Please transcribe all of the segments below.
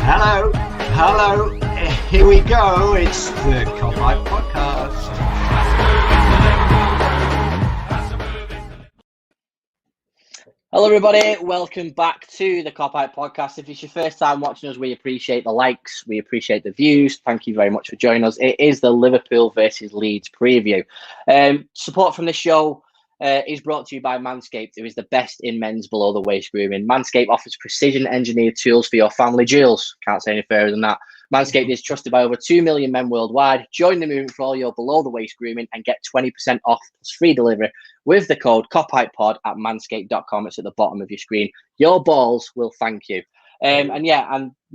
Hello, here we go. It's the Cop-Out Podcast. Hello everybody, welcome back to the Cop-Out Podcast. If it's your first time watching us, we appreciate the likes, we appreciate the views. Thank you very much for joining us. It is the Liverpool versus Leeds preview. Support from this show is brought to you by Manscaped, who is the best in men's below the waist grooming. Manscaped offers precision engineered tools for your family jewels. Can't say any further than that. Manscaped is trusted by over 2 million men worldwide. Join the movement for all your below the waist grooming and get 20% off plus free delivery with the code COPOUTPOD at manscaped.com. It's at the bottom of your screen. Your balls will thank you. And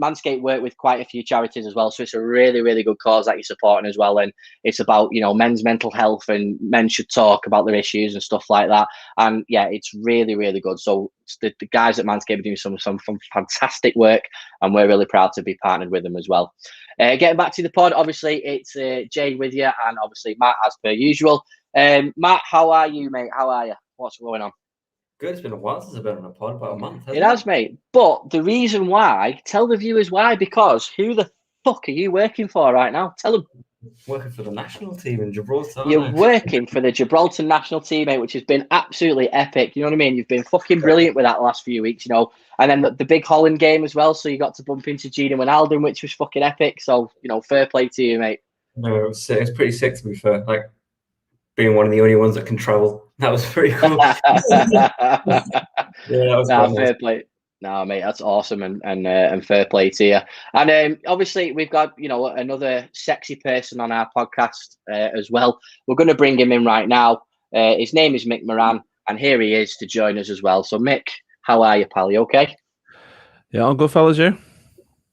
Manscaped work with quite a few charities as well, so it's a really, really good cause that you're supporting as well. And it's about, you know, men's mental health, and men should talk about their issues and stuff like that. And yeah, it's really, really good. So the guys at Manscaped are doing some fantastic work, and we're really proud to be partnered with them as well. Getting back to the pod, obviously it's Jay with you, and obviously Matt as per usual. Matt, how are you, mate? How are you? What's going on? Good. It's been a while since I've been on a pod, about a month. It has, mate. But the reason why, tell the viewers why, because who the fuck are you working for right now? Tell them. Working for the national team in Gibraltar. You're working for the Gibraltar national team, mate, which has been absolutely epic. You know what I mean? You've been fucking brilliant with that the last few weeks, you know. And then the big Holland game as well. So you got to bump into Gina Wijnaldum, which was fucking epic. So, you know, fair play to you, mate. No, it's pretty sick, to be fair. Like, being one of the only ones that can travel. That was pretty cool. Yeah, that was fair play. No, mate, that's awesome, and fair play to you. And obviously, we've got, you know, another sexy person on our podcast as well. We're going to bring him in right now. His name is Mick Moran, and here he is to join us as well. So, Mick, how are you, pal? You okay? Yeah, I'm good, fellas. You?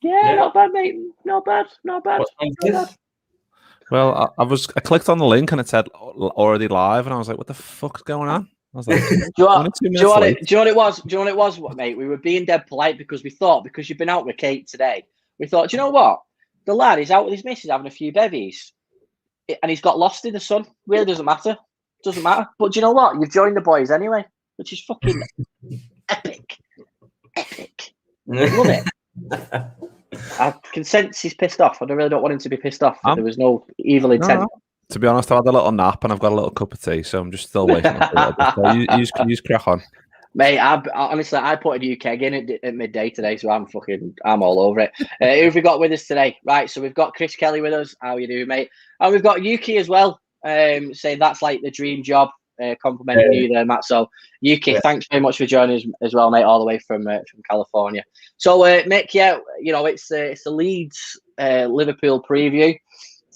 Yeah, not bad, mate. Not bad. Well, I clicked on the link and it said already live, and I was like, "What the fuck's going on?" I was like, do you know what it was? Do you know what it was, mate? We were being dead polite because we thought, because you've been out with Kate today, we thought, do you know what? The lad is out with his missus having a few bevies, and he's got lost in the sun. Really doesn't matter. Doesn't matter. But do you know what? You've joined the boys anyway, which is fucking epic. Love it. I can sense he's pissed off, and I really don't want him to be pissed off. There was no evil intent. No. To be honest, I had a little nap and I've got a little cup of tea, so I'm just still waiting for a little bit. So you just crack on. Mate, honestly, I put a new keg in at midday today, so I'm all over it. Who have we got with us today? Right, so we've got Chris Kelly with us. How you doing, mate? And we've got Yuki as well, saying that's like the dream job. Complimenting you there, Matt. So, Yuki, thanks very much for joining us as well, mate, all the way from California. So, Mick, yeah, you know, it's the Leeds Liverpool preview.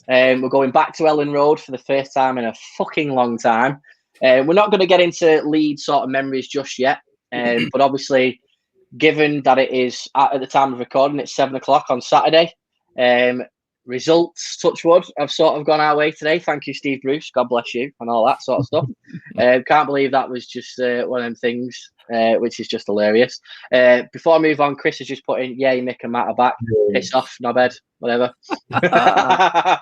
We're going back to Ellen Road for the first time in a fucking long time. We're not going to get into Leeds sort of memories just yet, but obviously, given that it is at the time of recording, it's 7:00 on Saturday. Results, touch wood, have sort of gone our way today. Thank you, Steve Bruce. God bless you, and all that sort of stuff. Can't believe that was just one of them things, which is just hilarious. Before I move on, Chris has just put in, yay, Mick and Matt are back. Piss off, knobhead, whatever. I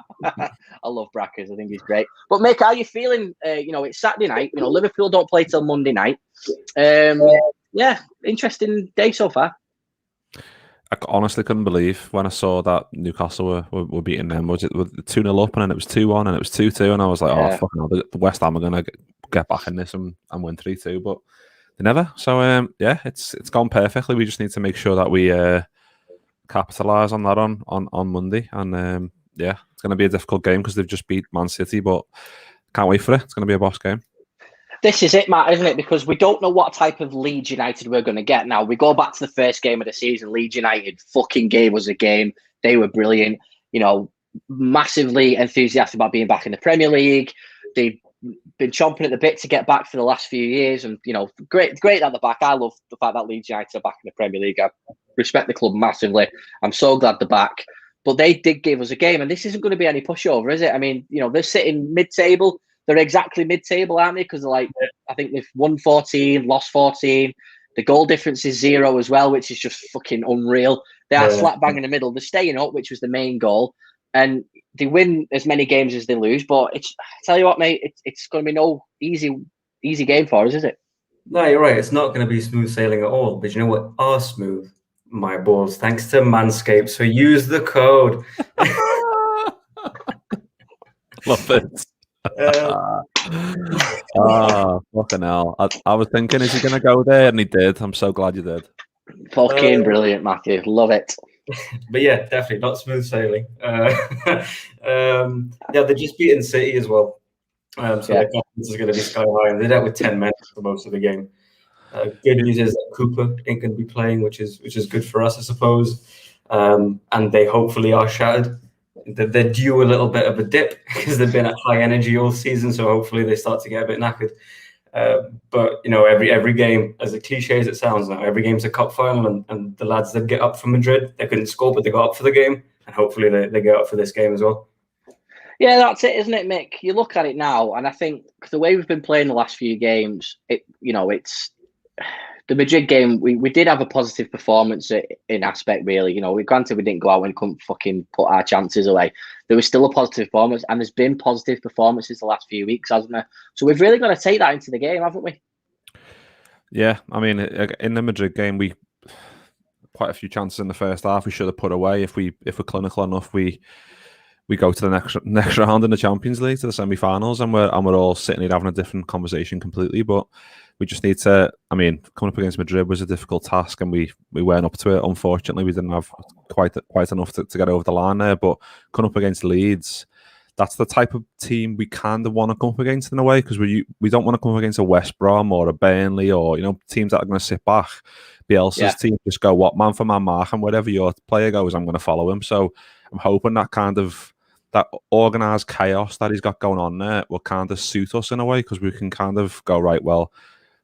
love Brackers. I think he's great. But Mick, how are you feeling? You know, it's Saturday night. You know, Liverpool don't play till Monday night. Yeah, interesting day so far. I honestly couldn't believe when I saw that Newcastle were beating them. Was it 2-0 up, and then it was 2-1, and it was 2-2, and I was like, oh, fucking hell, the West Ham are going to get back in this and win 3-2, but they never. So, yeah, it's gone perfectly. We just need to make sure that we capitalise on that on Monday. And, yeah, it's going to be a difficult game because they've just beat Man City, but can't wait for it. It's going to be a boss game. This is it, Matt, isn't it? Because we don't know what type of Leeds United we're going to get. Now, we go back to the first game of the season. Leeds United fucking gave us a game. They were brilliant. You know, massively enthusiastic about being back in the Premier League. They've been chomping at the bit to get back for the last few years. And, you know, great at the back. I love the fact that Leeds United are back in the Premier League. I respect the club massively. I'm so glad they're back. But they did give us a game. And this isn't going to be any pushover, is it? I mean, you know, they're sitting mid-table. They're exactly mid-table, aren't they? Because they're like, I think they've won 14, lost 14. The goal difference is 0 as well, which is just fucking unreal. They are slap bang in the middle. They're staying up, which was the main goal. And they win as many games as they lose. But I tell you what, mate, it's going to be no easy game for us, is it? No, you're right. It's not going to be smooth sailing at all. But you know what are smooth? my balls. Thanks to Manscaped. So use the code. Love it. Fucking hell. I was thinking, is he going to go there? And he did. I'm so glad you did. Fucking brilliant, Matthew. Love it. But yeah, definitely not smooth sailing. Yeah, they're just beating City as well. So their confidence is going to be sky high. And they're out with 10 men for most of the game. Good news is that Cooper ain't going to be playing, which is good for us, I suppose. And they hopefully are shattered. They're due a little bit of a dip because they've been at high energy all season. So hopefully they start to get a bit knackered. But you know, every game, as a cliche as it sounds now, every game's a cup final, and the lads that get up for Madrid, they couldn't score, but they got up for the game, and hopefully they get up for this game as well. Yeah, that's it, isn't it, Mick? You look at it now, and I think the way we've been playing the last few games, it's the Madrid game. We did have a positive performance in aspect, really. You know, granted we didn't go out and couldn't fucking put our chances away. There was still a positive performance, and there's been positive performances the last few weeks, hasn't there? So we've really got to take that into the game, haven't we? Yeah, I mean, in the Madrid game, we quite a few chances in the first half we should have put away. If we're clinical enough, we go to the next round in the Champions League, to the semi-finals, and we're all sitting here having a different conversation completely. But we just need to. I mean, coming up against Madrid was a difficult task, and we weren't up to it. Unfortunately, we didn't have quite enough to get over the line there. But coming up against Leeds, that's the type of team we kind of want to come up against in a way, because we don't want to come up against a West Brom or a Burnley or teams that are going to sit back. Bielsa's team just go man for man mark, and wherever your player goes, I'm going to follow him. So I'm hoping that organised chaos that he's got going on there will kind of suit us in a way, because we can kind of go, right, well,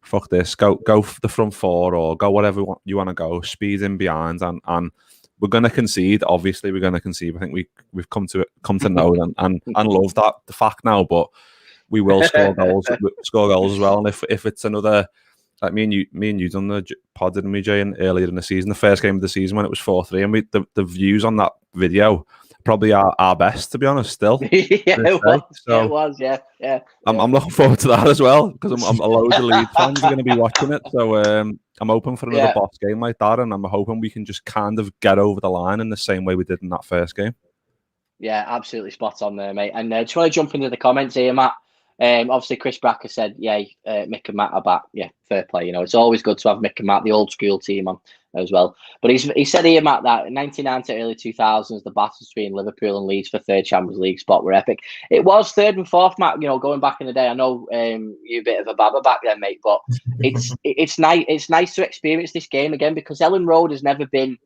fuck this, go for the front four or go whatever you want to go, speed in behind, and we're going to concede. Obviously, we're going to concede. I think we've come to know and love that the fact now. But we will score goals as well. And if it's another, like me and you done the pod, didn't we, Jay? Earlier in the season, the first game of the season when it was 4-3, and the views on that video probably are our best, to be honest. Still, it was. I'm looking forward to that as well, because I'm a load of Leeds fans are going to be watching it. So I'm hoping for another boss game like that, and I'm hoping we can just kind of get over the line in the same way we did in that first game. Yeah, absolutely spot on there, mate. And just want to jump into the comments here, Matt. Obviously, Chris Bracker said, Mick and Matt are back. Yeah, fair play. You know, it's always good to have Mick and Matt, the old school team, on as well. But he said here, Matt, that in 99 to early 2000s, the battles between Liverpool and Leeds for third Champions League spot were epic. It was third and fourth, Matt. You know, going back in the day, I know you're a bit of a babber back then, mate. But it's nice to experience this game again, because Ellen Road has never been.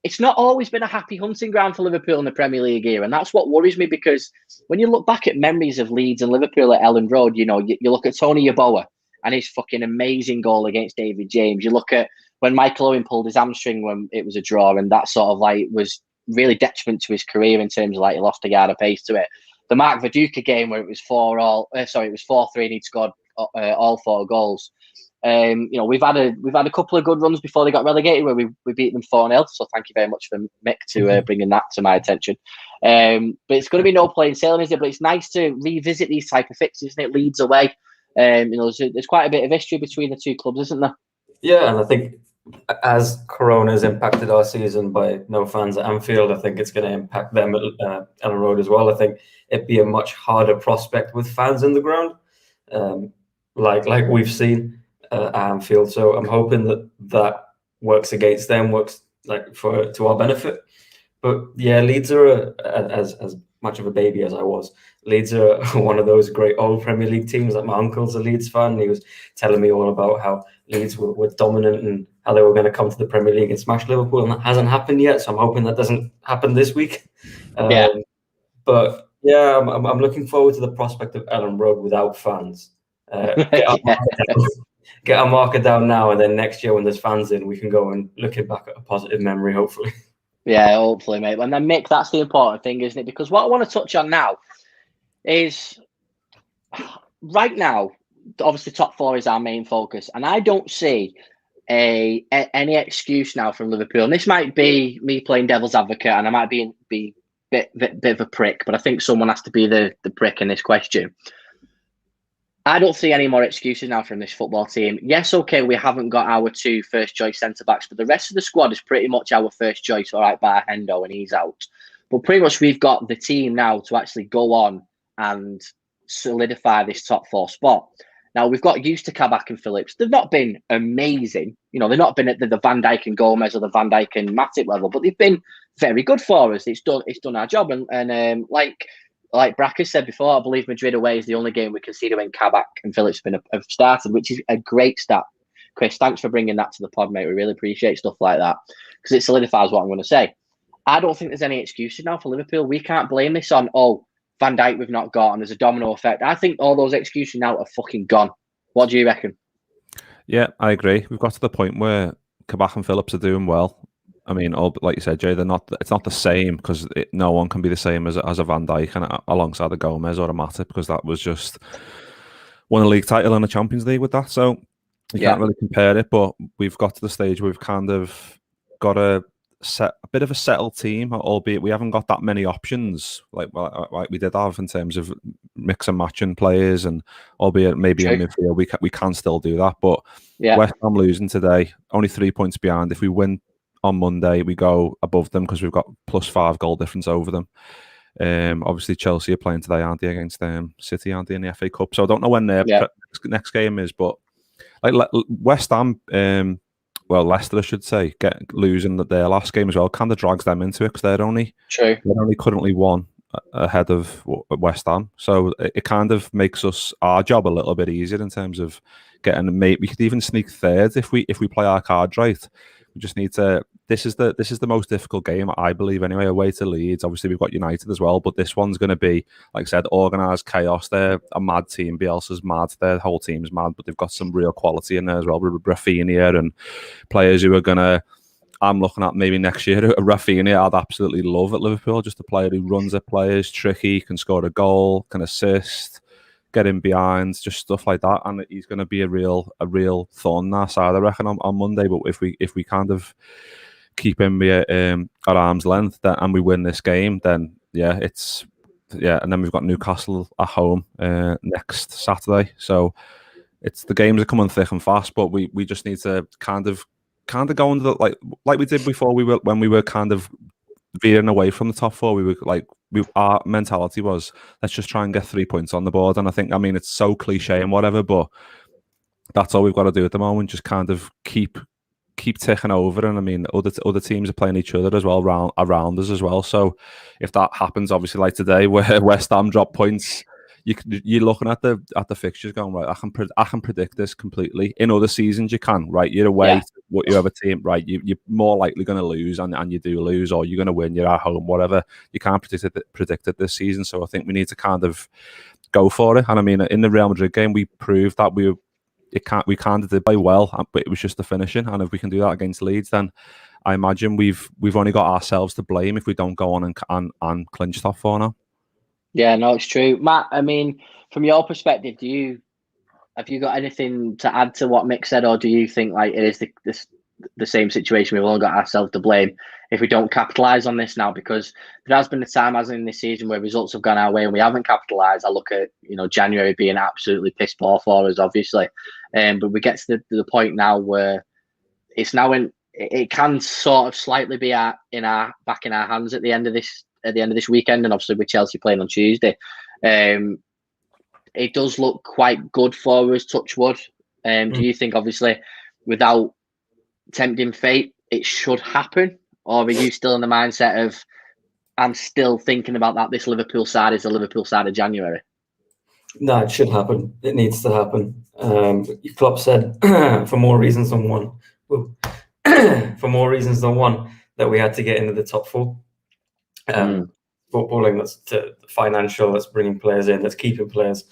It's not always been a happy hunting ground for Liverpool in the Premier League here, and that's what worries me, because when you look back at memories of Leeds and Liverpool at Ellen Road, you know, you look at Tony Yeboah and his fucking amazing goal against David James. You look at when Michael Owen pulled his hamstring when it was a draw, and that sort of like was really detriment to his career in terms of like he lost a yard of pace to it. The Mark Viduka game where it was 4-3 and he'd scored all 4 goals. You know, we've had a couple of good runs before they got relegated where we beat them 4-0. So thank you very much for Mick to bringing that to my attention. But it's going to be no plain sailing, is it? But it's nice to revisit these type of fixtures, isn't it? Leeds away. You know, there's quite a bit of history between the two clubs, isn't there? Yeah, and I think as Corona's impacted our season by no fans at Anfield, I think it's going to impact them at Ellen Road as well. I think it'd be a much harder prospect with fans in the ground, like we've seen at Anfield. So I'm hoping that works against them, works to our benefit. But yeah, Leeds are as much of a baby as I was. Leeds are one of those great old Premier League teams. Like my uncle's a Leeds fan, and he was telling me all about how Leeds were dominant and how they were going to come to the Premier League and smash Liverpool, and that hasn't happened yet. So I'm hoping that doesn't happen this week. But yeah, I'm looking forward to the prospect of Ellen Road without fans. Get our marker down now, and then next year when there's fans in, we can go and looking back at a positive memory, hopefully. Yeah, hopefully, mate. And then, Mick, that's the important thing, isn't it? Because what I want to touch on now is, right now, obviously top 4 is our main focus, and I don't see any excuse now from Liverpool. And this might be me playing devil's advocate, and I might be bit of a prick, but I think someone has to be the prick in this question. I don't see any more excuses now from this football team. Yes, okay, we haven't got our 2 first-choice centre-backs, but the rest of the squad is pretty much our first choice, all right, bar Hendo, and he's out. But pretty much we've got the team now to actually go on and solidify this top 4 spot. Now, we've got used to Kabak and Phillips. They've not been amazing. You know, they've not been at the Van Dijk and Gomez or the Van Dijk and Matip level, but they've been very good for us. It's done our job. And like Bracker said before, I believe Madrid away is the only game we conceded when Kabak and Phillips have started, which is a great stat. Chris, thanks for bringing that to the pod, mate. We really appreciate stuff like that because it solidifies what I'm going to say. I don't think there's any excuses now for Liverpool. We can't blame this on, Van Dijk we've not got, and there's a domino effect. I think all those excuses now are fucking gone. What do you reckon? Yeah, I agree. We've got to the point where Kabak and Phillips are doing well. I mean, like you said, Jay, it's not the same because no one can be the same as a Van Dijk and alongside a Gomez or a Matip because that was just won a league title and a Champions League with that. So you can't really compare it. But we've got to the stage where we've kind of got a bit of a settled team, albeit we haven't got that many options like we did have in terms of mix and matching players, and albeit maybe in midfield we can still do that. But West Ham losing today, only 3 points behind. If we win on Monday, we go above them because we've got +5 goal difference over them. Obviously, Chelsea are playing today, aren't they, against City, aren't they, in the FA Cup? So I don't know when their next game is, but like West Ham, Leicester, I should say, losing their last game as well, kind of drags them into it because they're only currently 1 ahead of West Ham. So it kind of makes our job a little bit easier in terms of getting. We could even sneak 3rd if we play our cards right. We just need to. This is the most difficult game, I believe, anyway. Away to Leeds. Obviously, we've got United as well, but this one's going to be, like I said, organised chaos. They're a mad team. Bielsa's mad. Their whole team's mad, but they've got some real quality in there as well. With Rafinha and players who are going to. I'm looking at maybe next year. Rafinha, I'd absolutely love at Liverpool. Just a player who runs at players, tricky, can score a goal, can assist, get in behind, just stuff like that. And he's going to be a real thorn in our side, I reckon, on Monday. But if we kind of keep him at arm's length and we win this game, then and then we've got Newcastle at home next Saturday. So the games are coming thick and fast, but we just need to kind of go into like we did before. When we were kind of veering away from the top 4, we were like, our mentality was, let's just try and get 3 points on the board. And I think, it's so cliche and whatever, but that's all we've got to do at the moment. Just kind of keep ticking over. And other teams are playing each other as well around us as well. So if that happens, obviously like today where West Ham drop points, you're looking at the fixtures going, right, I can predict this completely. In other seasons you can, right? You're away, you have a team, right? You're more likely going to lose, and you do lose, or you're going to win. You're at home, whatever. You can't predict it this season. So I think we need to kind of go for it. And in the Real Madrid game, we proved that we kind of did play well, but it was just the finishing. And if we can do that against Leeds, then I imagine we've only got ourselves to blame if we don't go on and clinch top 4 now. Yeah, no, it's true. Matt, from your perspective, have you got anything to add to what Mick said, or do you think like it is the same situation? We've all got ourselves to blame if we don't capitalise on this now, because there has been a time, as in this season, where results have gone our way and we haven't capitalised. I look at January being absolutely piss poor for us, obviously, but we get to the point now where it's now it can sort of slightly be back in our hands at the end of this weekend, and obviously with Chelsea playing on Tuesday, it does look quite good for us, touch wood. Do you think, obviously, without tempting fate, it should happen? Or are you still in the mindset of, I'm still thinking about that, this Liverpool side is the Liverpool side of January? No, it should happen. It needs to happen. Klopp said, for more reasons than one, that we had to get into the top 4. Footballing, that's financial, that's bringing players in, that's keeping players.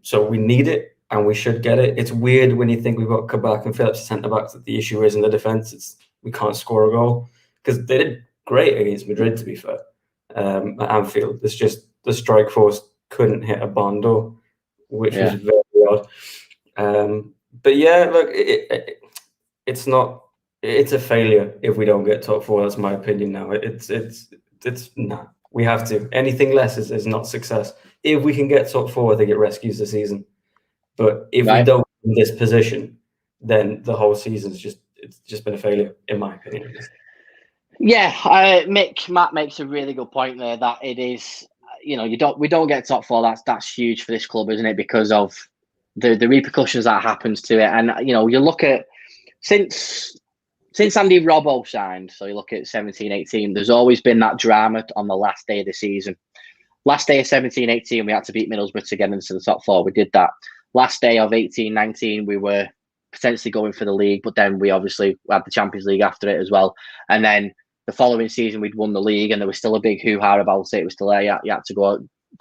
So we need it, and we should get it. It's weird when you think we've got Kabak and Phillips centre-backs that the issue is in the defence. We can't score a goal, because they did great against Madrid, to be fair, at Anfield. It's just the strike force couldn't hit a barn door, which was very odd. But yeah, look, it's not. It's a failure if we don't get top 4. That's my opinion now. It's no. We have to. Anything less is not success. If we can get top 4, I think it rescues the season. But if we don't in this position, then the whole season's it's just been a failure, in my opinion. Yeah, Matt makes a really good point there that it is, we don't get top four. That's huge for this club, isn't it? Because of the repercussions that happens to it. And, you look at since Andy Robbo signed, so you look at 17-18, there's always been that drama on the last day of the season. Last day of 17-18, we had to beat Middlesbrough to get into the top four. We did that. Last day of 18-19, we were potentially going for the league, but then we obviously had the Champions League after it as well. And then the following season, we'd won the league, and there was still a big hoo-ha about it. It was still there. You had to go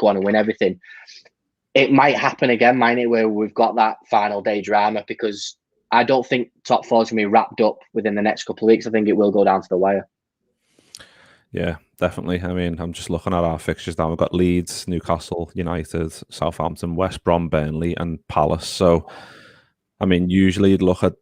on and win everything. It might happen again, mightn't it, where we've got that final day drama, because I don't think top four is going to be wrapped up within the next couple of weeks. I think it will go down to the wire. Yeah, definitely. I mean, I'm just looking at our fixtures now. We've got Leeds, Newcastle, United, Southampton, West Brom, Burnley, and Palace. So, I mean, usually you'd look at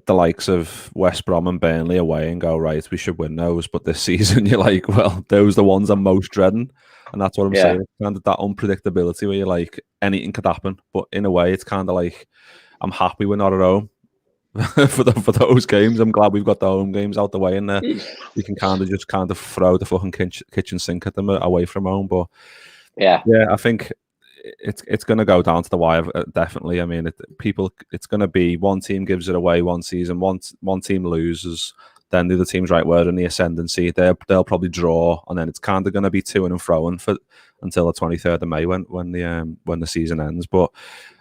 the likes of West Brom and Burnley away and go, right, we should win those. But this season, you're like, well, those are the ones I'm most dreading. And that's what I'm saying. It's kind of that unpredictability where you're like, anything could happen. But in a way, it's kind of like, I'm happy we're not at home for those games. I'm glad we've got the home games out the way, and we can kind of throw the fucking kitchen sink at them away from home. But yeah, I think it's going to go down to the wire, definitely. I mean, it's going to be one team gives it away one season, one team loses, then the other team's right where in the ascendancy. They'll probably draw, and then it's kind of going to be to and fro until the 23rd of May when the season ends. But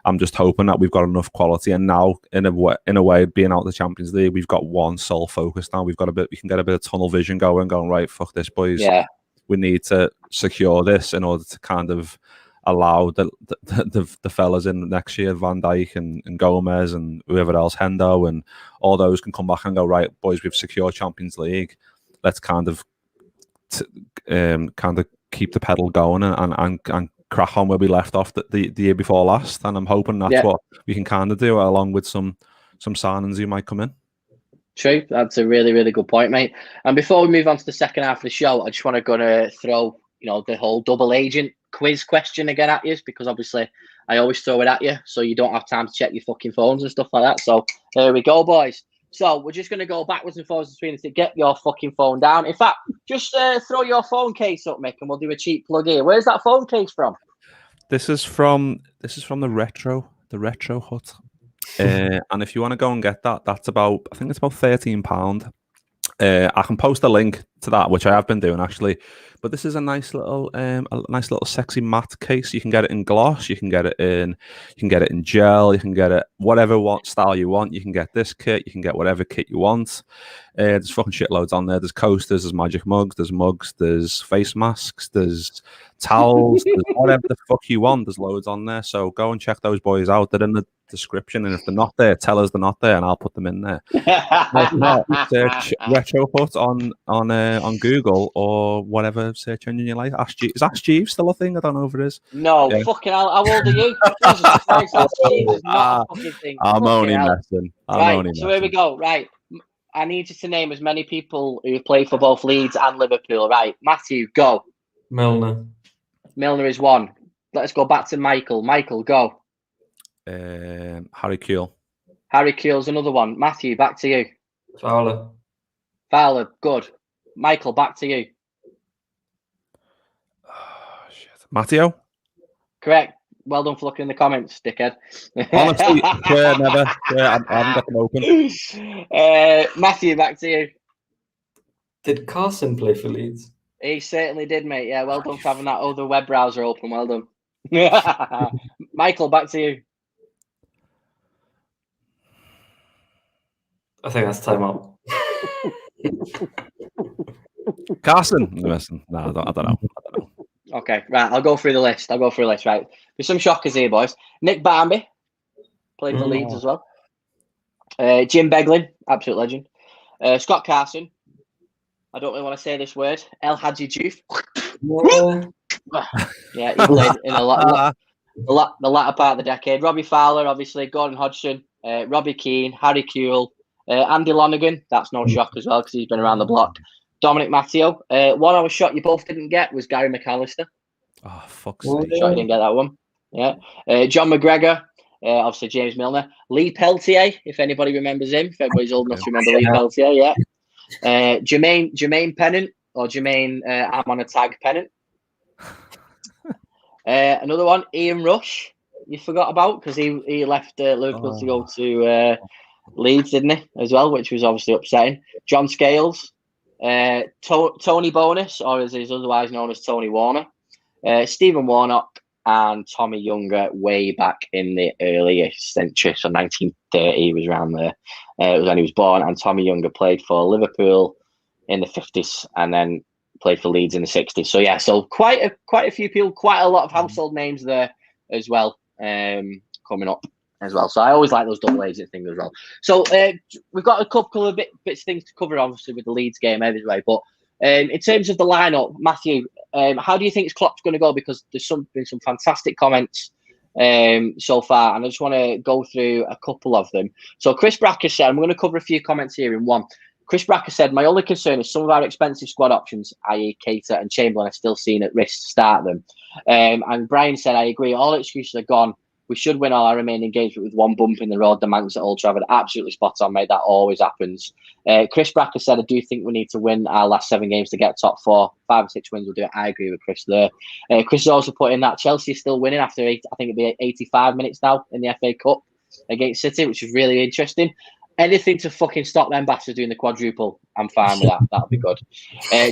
I'm just hoping that we've got enough quality, and now in a way being out of the Champions League, we've got one sole focus now. We can get a bit of tunnel vision going right, fuck this, boys. Yeah. We need to secure this in order to kind of allow the fellas in next year, Van Dijk and Gomez and whoever else, Hendo, and all those can come back and go, right, boys, we've secured Champions League. Let's kind of keep the pedal going and crack on where we left off the year before last. And I'm hoping that's what we can kind of do, along with some signings who might come in. True, that's a really, really good point, mate. And before we move on to the second half of the show, I just want to throw the whole double agent quiz question again at you, because obviously I always throw it at you, so you don't have time to check your fucking phones and stuff like that. So there we go, boys. So we're just going to go backwards and forwards between us to get your fucking phone down. In fact, just throw your phone case up, Mick, and we'll do a cheap plug here. Where's that phone case from? This is from the Retro Hut. And if you want to go and get that, I think it's about £13. I can post a link to that, which I have been doing actually. But this is a nice little sexy matte case. You can get it in gloss, you can get it in gel, you can get it whatever style you want. You can get this kit, you can get whatever kit you want. There's fucking shitloads on there. There's coasters, there's magic mugs, there's face masks, there's towels, there's whatever the fuck you want. There's loads on there. So go and check those boys out. They're in the description, and if they're not there, tell us they're not there, and I'll put them in there. Search Retro Hut on Google or whatever search engine you like. Is Ask Jeeves still a thing? I don't know if it is. No, fucking hell. How old are you? Jesus Christ, Ask Jeeves is not a fucking thing. I'm only messing. So here we go. Right. I need you to name as many people who play for both Leeds and Liverpool. Right. Matthew, go. Milner is one. Let's go back to Michael. Michael, go. Harry Kewell. Harry Kewell's another one. Matthew, back to you. Fowler, good. Michael, back to you. Oh, shit. Matteo? Correct. Well done for looking in the comments, dickhead. Honestly, never. I haven't got them open. Matthew, back to you. Did Carson play for Leeds? He certainly did, mate. Yeah, well done for having that other web browser open. Well done. Michael, back to you. I think that's time out. Carson? Listen, no, I don't know. Okay, right. I'll go through the list. Right. There's some shockers here, boys. Nick Barmby played for Leeds as well. Jim Beglin, absolute legend. Scott Carson. I don't really want to say this word. El Hadji Diouf. Yeah, he played in the latter part of the decade. Robbie Fowler, obviously. Gordon Hodgson. Robbie Keane. Harry Kewell. Andy Lonergan. That's no shock as well, because he's been around the block. Dominic Matteo. One I was shocked you both didn't get was Gary McAllister. Oh, fuck's sake. Shocked you didn't get that one. Yeah. John McGregor. Obviously, James Milner. Lee Peltier, if anybody remembers him. If anybody's old enough to remember Lee Peltier, yeah. Jermaine Pennant, or Jermaine I'm on a tag Pennant. Another one, Ian Rush. You forgot about, because he left Liverpool to go to Leeds, didn't he, as well, which was obviously upsetting. John Scales. Tony Bonus, or as he's otherwise known as Tony Warner. Stephen Warnock. And Tommy Younger, way back in the early century, so 1930 was around there. It was when he was born. And Tommy Younger played for Liverpool in the 50s, and then played for Leeds in the 60s. So yeah, so quite a few people, quite a lot of household names there as well, coming up as well. So I always like those double agent things as well. So we've got a couple of bits of things to cover, obviously, with the Leeds game anyway. But in terms of the lineup, Matthew, how do you think Klopp's going to go? Because there's been some fantastic comments so far, and I just want to go through a couple of them. So Chris Bracker said, I'm going to cover a few comments here in one. Chris Bracker said, my only concern is some of our expensive squad options, i.e. Keita and Chamberlain, are still seen at risk to start them. And Brian said, I agree, all excuses are gone. We should win all our remaining games, but with one bump in the road, the Manx at Old Trafford. Absolutely spot on, mate. That always happens. Chris Bracker said, I do think we need to win our last 7 games to get top 4. 5 or 6 wins will do it. I agree with Chris there. Chris has also put in that Chelsea is still winning after, I think it'd be 85 minutes now in the FA Cup against City, which is really interesting. Anything to fucking stop them bastards doing the quadruple, I'm fine with that. That'll be good.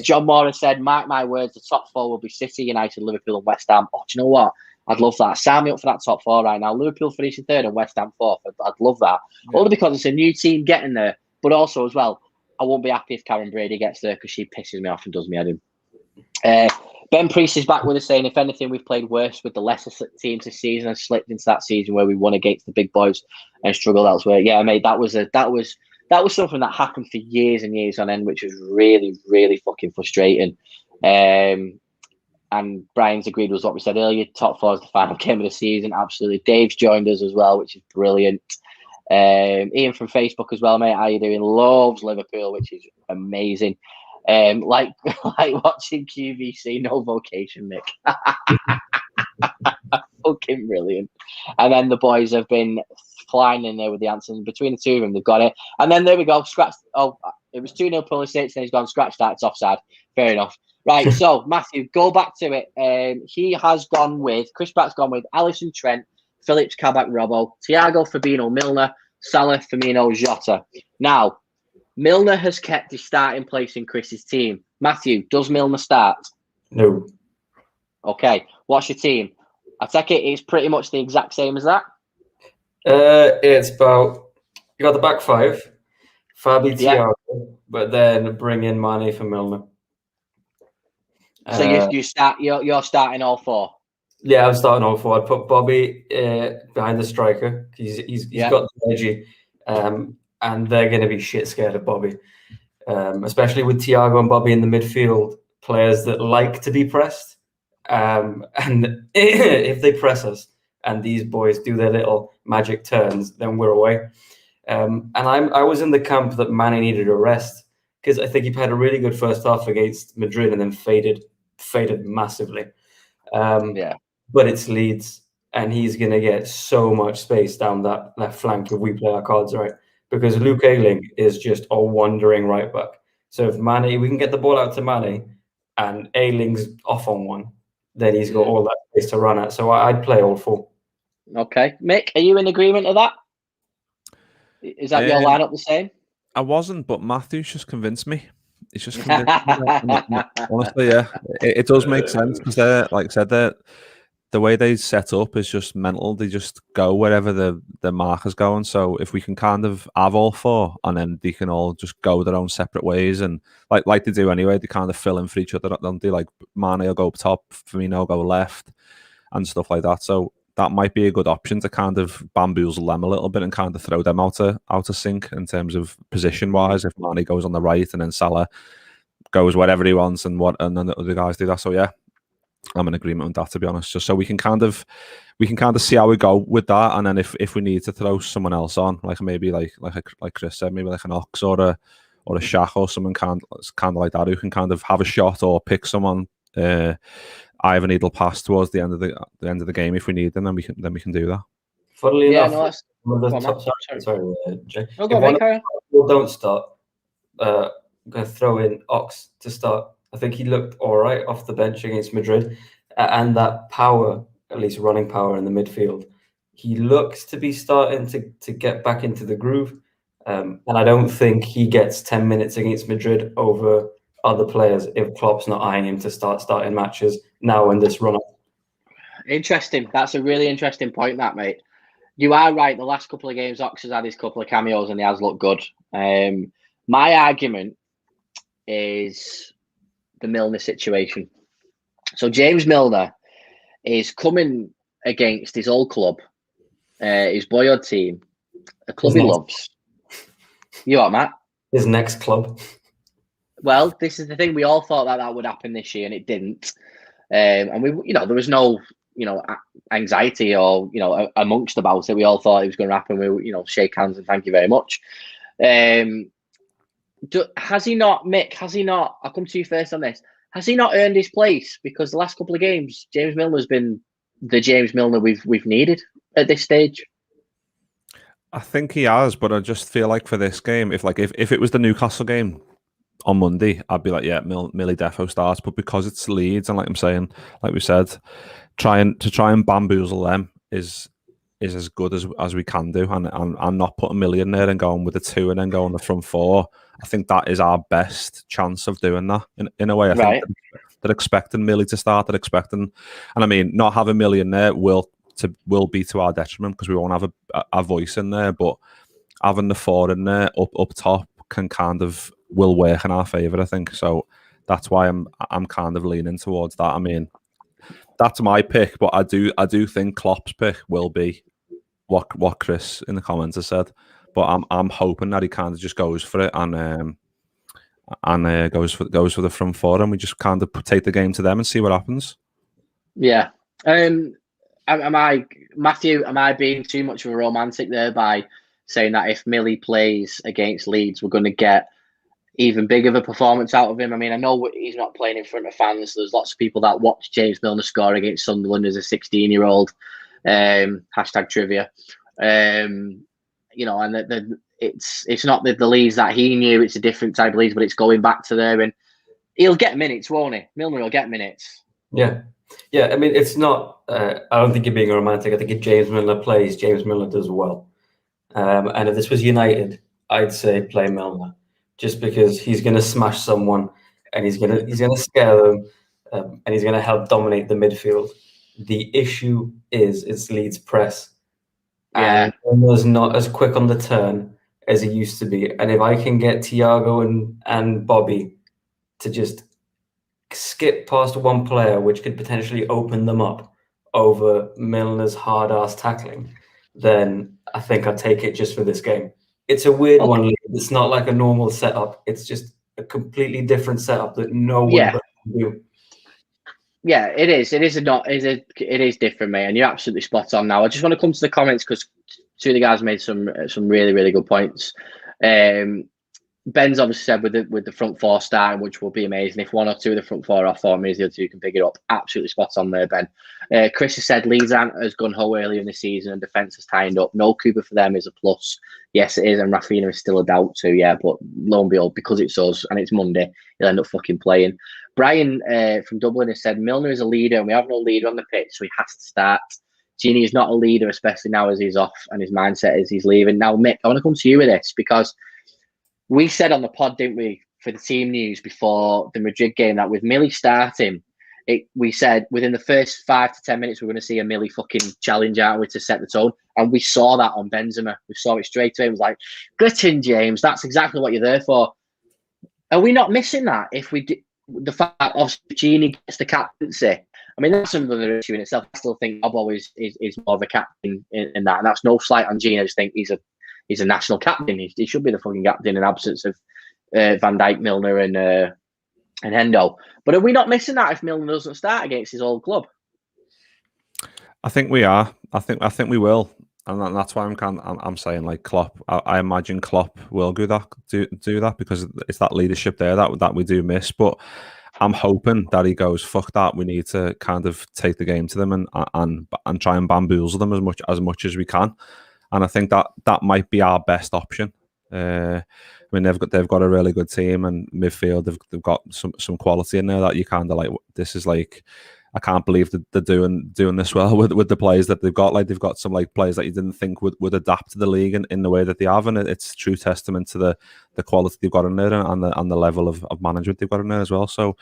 John Morris said, mark my words, the top 4 will be City, United, Liverpool and West Ham. Oh, do you know what? I'd love that. Sign me up for that top 4 right now. Liverpool finishing 3rd and West Ham 4th. I'd love that. Yeah. Only because it's a new team getting there. But also as well, I won't be happy if Karen Brady gets there, because she pisses me off and does me head in. Ben Priest is back with us saying, if anything, we've played worse with the lesser teams this season and slipped into that season where we won against the big boys and struggled elsewhere. Yeah, mate, that was something that happened for years and years on end, which was really, really fucking frustrating. And Brian's agreed with what we said earlier. Top 4 is the final game of the season. Absolutely. Dave's joined us as well, which is brilliant. Ian from Facebook as well, mate. How you doing? Loves Liverpool, which is amazing. Like watching QVC, no vocation, Mick. Fucking brilliant. And then the boys have been flying in there with the answers. Between the two of them, they've got it. And then there we go. Scratch. Oh, it was 2-0 Pulisic, and he's gone scratch that. It's offside. Fair enough. Right, so Matthew, go back to it. He has gone with, Chris Pratt's gone with Alisson, Trent, Phillips, Kabak, Robbo, Thiago, Fabinho, Milner, Salah, Firmino, Jota. Now, Milner has kept his starting place in Chris's team. Matthew, does Milner start? No. Okay, what's your team? I take it it's pretty much the exact same as that? It's about, you got the back 5, Fabi, Thiago, but then bring in Mane for Milner. So you're starting all 4? Yeah, I'm starting all 4. I'd put Bobby behind the striker. He's got the energy, and they're going to be shit scared of Bobby, especially with Thiago and Bobby in the midfield, players that like to be pressed. And if they press us and these boys do their little magic turns, then we're away. And I was in the camp that Mane needed a rest, because I think he had a really good first half against Madrid and then faded massively. But it's Leeds, and he's going to get so much space down that left flank if we play our cards right, because Luke Ayling is just a wandering right back. So if we can get the ball out to Mane and Ayling's off on one, then he's got all that space to run at. So I'd play all 4. Okay. Mick, are you in agreement with that? Is that your lineup the same? I wasn't, but Matthew's just convinced me. It's just convinced me. Honestly, yeah, it does make sense, because like I said, the way they set up is just mental. They just go wherever the marker's going. So if we can kind of have all 4, and then they can all just go their own separate ways, and like they do anyway, they kind of fill in for each other. Don't they? Like Mane will go up top, Firmino will go left, and stuff like that. So that might be a good option to kind of bamboozle them a little bit and kind of throw them out of sync in terms of position wise. If Mane goes on the right and then Salah goes wherever he wants, and then the other guys do that. So yeah, I'm in agreement with that, to be honest. Just so we can kind of see how we go with that, and then if we need to throw someone else on, like maybe like Chris said, maybe like an Ox or a Shaq or someone kind of like that, who can kind of have a shot or pick someone. I have a needle pass towards the end of the game if we need them, then we can do that. Funnily Yeah, enough, no, that's one of go the on, top, man. sorry, Jay. No, If go on, one mate, of carry on. the people don't start, I'm going to throw in Ox to start. I think he looked all right off the bench against Madrid, and that power, at least running power in the midfield, he looks to be starting to get back into the groove. And I don't think he gets 10 minutes against Madrid over other players if Klopp's not eyeing him to start starting matches now in this run-up. Interesting. That's a really interesting point, that, mate. You are right. The last couple of games, Ox has had his couple of cameos and he has looked good. My argument is the Milner situation. So James Milner is coming against his old club, his boyhood team, a club he loves. You are, Matt? His next club. Well, this is the thing. We all thought that would happen this year, and it didn't. And we, there was no, anxiety or amongst about it. We all thought it was going to happen. We, shake hands and thank you very much. Has he not, Mick? Has he not? I'll come to you first on this. Has he not earned his place? Because the last couple of games, James Milner's been the James Milner we've needed at this stage. I think he has, but I just feel like for this game, if it was the Newcastle game on Monday, I'd be like, yeah, Millie defo starts. But because it's Leeds, and like I'm saying, like we said, trying and bamboozle them is as good as we can do, and not put a million there and going with the 2 and then going the front 4. I think that is our best chance of doing that in a way. I think they're expecting Millie to start. They're expecting, and I mean, not having Millie in there will be to our detriment because we won't have a voice in there. But having the 4 in there up top will work in our favour, I think. So that's why I'm kind of leaning towards that. I mean, that's my pick, but I do think Klopp's pick will be what Chris in the comments has said. But I'm hoping that he kind of just goes for it and goes for the front 4, and we just kind of take the game to them and see what happens. Yeah. Am I being too much of a romantic there by saying that if Millie plays against Leeds, we're going to get even bigger of a performance out of him? I mean, I know he's not playing in front of fans. There's lots of people that watch James Milner score against Sunderland as a 16-year-old. Hashtag trivia. And it's not the Leeds that he knew. It's a different type of Leeds, but it's going back to there, and he'll get minutes, won't he? Milner will get minutes. Yeah. I mean, it's not. I don't think you're being romantic. I think if James Milner plays, James Milner does well. And if this was United, I'd say play Milner, just because he's going to smash someone, and he's going to scare them, and he's going to help dominate the midfield. The issue is it's Leeds press. Yeah. And Milner's not as quick on the turn as he used to be. And if I can get Thiago and Bobby to just skip past one player, which could potentially open them up over Milner's hard-ass tackling, then I think I'd take it just for this game. It's a weird one. It's not like a normal setup. It's just a completely different setup that no one can do. Yeah, it is. It is different, mate. And you're absolutely spot on. Now, I just want to come to the comments because two of the guys made some really, really good points. Ben's obviously said with the front 4 starting, which will be amazing. If 1 or 2 of the front 4 are form, the other 2 can pick it up. Absolutely spot on there, Ben. Chris has said Leeds aren't as gun-ho earlier in the season and defence has tightened up. No Cooper for them is a plus. Yes, it is, and Rafinha is still a doubt too, yeah. But lo and behold, because it's us and it's Monday, he'll end up fucking playing. Brian from Dublin has said Milner is a leader and we have no leader on the pitch, so he has to start. Gini is not a leader, especially now as he's off and his mindset is he's leaving. Now, Mick, I want to come to you with this because we said on the pod, didn't we, for the team news before the Madrid game, that with Millie starting, we said within the first 5 to 10 minutes we're going to see a Millie fucking challenge, aren't we, to set the tone? And we saw that on Benzema. We saw it straight away. It was like, get in, James. That's exactly what you're there for. Are we not missing that if we did? The fact of Gini gets the captaincy, I mean, that's another issue in itself. I still think Bobo is more of a captain in that, and that's no slight on Gini. I just think he's a national captain. He should be the fucking captain in absence of Van Dijk, Milner, and Hendo. But are we not missing that if Milner doesn't start against his old club? I think we are. I think we will, and that's why I'm saying like Klopp. I imagine Klopp will do that because it's that leadership there that we do miss. But I'm hoping that he goes, fuck that. We need to kind of take the game to them and try and bamboozle them as much as we can. And I think that might be our best option. I mean, they've got a really good team, and midfield they've got some quality in there that you kind of like. This is like, I can't believe that they're doing this well with the players that they've got. Like, they've got some like players that you didn't think would adapt to the league in the way that they have, and it's true testament to the quality they've got in there and the level of management they've got in there as well. So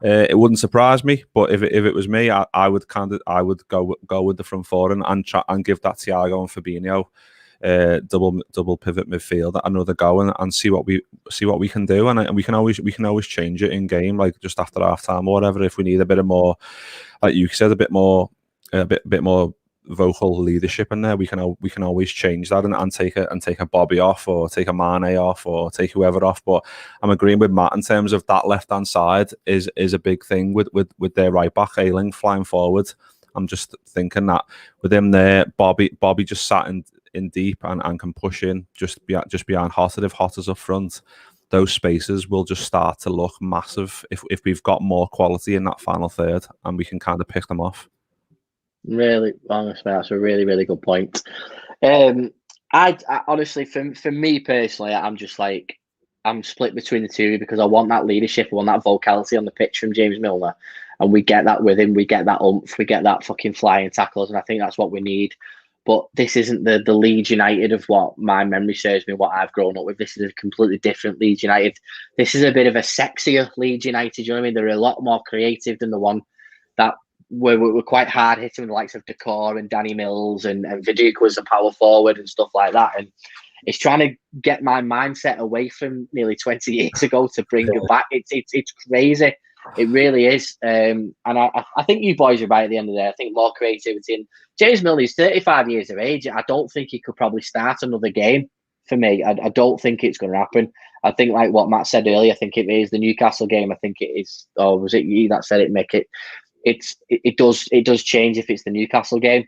it wouldn't surprise me, but if it was me, I would go with the front four and try and give that Thiago and Fabinho double pivot midfield another go and see what we can do, and we can always change it in game, like just after half time or whatever, if we need a bit of more, like you said, a bit more vocal leadership in there. We can always change that and take a Bobby off, or take a Mane off, or take whoever off. But I'm agreeing with Matt in terms of that left hand side is a big thing with their right back Ayling flying forward. I'm just thinking that with him there, Bobby just sat in deep and can push in just behind Hotter. If Hotter's up front, those spaces will just start to look massive if we've got more quality in that final third and we can kind of pick them off. Really, honestly, that's a really, really good point. I honestly, for me personally, I'm just like, I'm split between the two, because I want that leadership, I want that vocality on the pitch from James Milner, and we get that with him. We get that oomph, we get that fucking flying tackles, and I think that's what we need. But this isn't the Leeds United of what my memory serves me, what I've grown up with. This is a completely different Leeds United. This is a bit of a sexier Leeds United. You know what I mean? They're a lot more creative than the one that were quite hard hitting, the likes of Decor and Danny Mills and Viduka was a power forward and stuff like that. And it's trying to get my mindset away from nearly 20 years ago to bring it back. It's crazy. It really is. And I think you boys are right at the end of the day. I think more creativity. And James Milner is 35 years of age. I don't think he could probably start another game for me. I don't think it's going to happen. I think, like what Matt said earlier, I think it is the Newcastle game. I think it is. Or was it you that said it, Mick? It does change if it's the Newcastle game.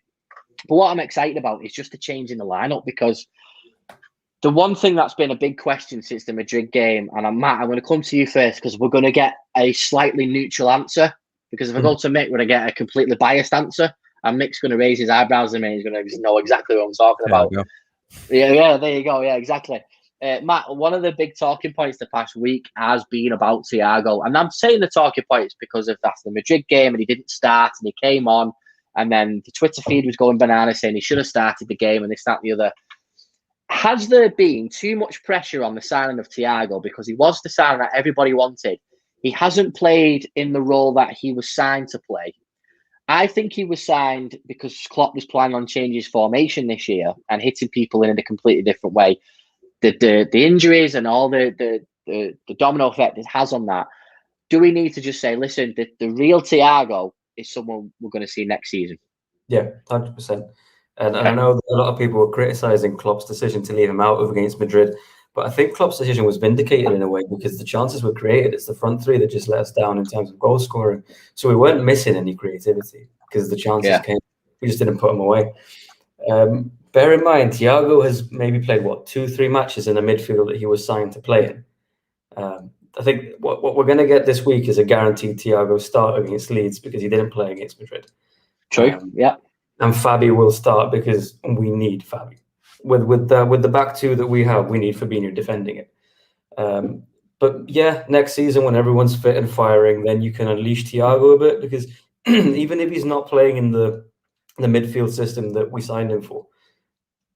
But what I'm excited about is just the change in the lineup, because the one thing that's been a big question since the Madrid game, and Matt, I'm going to come to you first, because we're going to get a slightly neutral answer. Because if I go to Mick, we're going to get a completely biased answer, and Mick's going to raise his eyebrows at me. He's going to know exactly what I'm talking about. Yeah, there you go. Yeah, exactly. Matt, one of the big talking points the past week has been about Thiago. And I'm saying the talking points because of that's the Madrid game, and he didn't start, and he came on, and then the Twitter feed was going bananas saying he should have started the game, and this, that, and the other. Has there been too much pressure on the signing of Thiago, because he was the signing that everybody wanted? He hasn't played in the role that he was signed to play. I think he was signed because Klopp was planning on changing his formation this year and hitting people in a completely different way. The injuries and all the domino effect it has on that. Do we need to just say, listen, the real Thiago is someone we're going to see next season? Yeah, 100%. And I know that a lot of people were criticising Klopp's decision to leave him out of against Madrid, but I think Klopp's decision was vindicated in a way, because the chances were created. It's the front three that just let us down in terms of goal scoring. So we weren't missing any creativity because the chances came. We just didn't put them away. Bear in mind, Thiago has maybe played, 2-3 matches in the midfield that he was signed to play in. I think what we're going to get this week is a guaranteed Thiago start against Leeds, because he didn't play against Madrid. True, And Fabi will start because we need Fabi. With the back two that we have, we need Fabinho defending it. But yeah, next season when everyone's fit and firing, then you can unleash Thiago a bit, because even if he's not playing in the midfield system that we signed him for,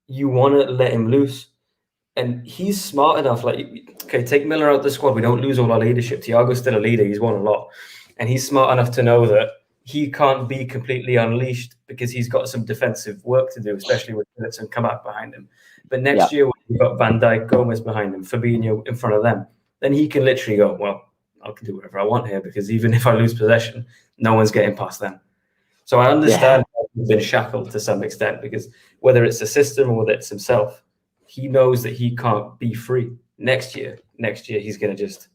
you want to let him loose. And he's smart enough. Like, okay, take Miller out of the squad. We don't lose all our leadership. Thiago's still a leader. He's won a lot. And he's smart enough to know that he can't be completely unleashed, because he's got some defensive work to do, especially with Phillips and Kabak behind him. But next year, when you've got Van Dijk, Gomez behind him, Fabinho in front of them, then he can literally go, well, I can do whatever I want here, because even if I lose possession, no one's getting past them. So I understand he's been shackled to some extent, because whether it's the system or whether it's himself, he knows that he can't be free. Next year, he's going to just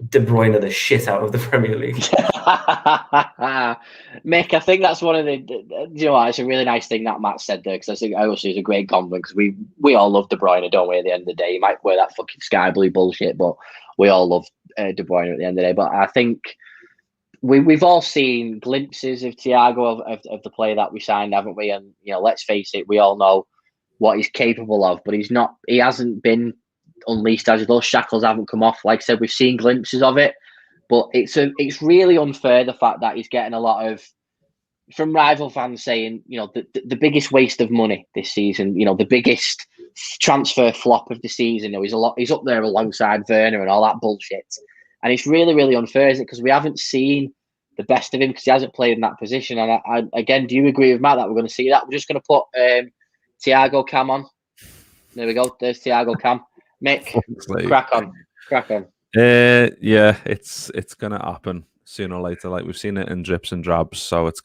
De Bruyne the shit out of the Premier League. Mick, I think that's one of the you know what, it's a really nice thing that Matt said there, because I think obviously it's a great compliment, because we all love De Bruyne, don't we? At the end of the day, you might wear that fucking sky blue bullshit, but we all love De Bruyne at the end of the day. But I think we've all seen glimpses of Thiago of the player that we signed, haven't we? And let's face it, we all know what he's capable of, but he hasn't been unleashed as those shackles haven't come off. Like I said, we've seen glimpses of it, but it's really unfair the fact that he's getting a lot of from rival fans saying, the biggest waste of money this season, the biggest transfer flop of the season. He's up there alongside Werner and all that bullshit. And it's really, really unfair, isn't it? Because we haven't seen the best of him because he hasn't played in that position. And I again, do you agree with Matt that we're going to see that? We're just going to put Thiago Cam on. There we go. There's Thiago Cam. Mick, crack on. Yeah, it's going to happen sooner or later. Like we've seen it in drips and drabs. So it's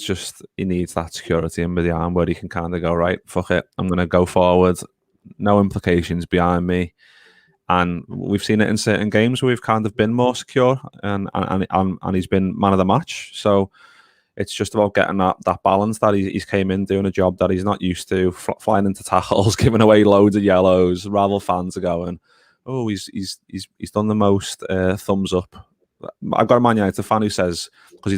just, he needs that security in the arm where he can kind of go, right, fuck it. I'm going to go forward. No implications behind me. And we've seen it in certain games where we've kind of been more secure and he's been man of the match. So it's just about getting that balance that he's came in doing a job that he's not used to, flying into tackles, giving away loads of yellows. Rival fans are going, oh, he's done the most thumbs up. I've got a Man United fan who says, because he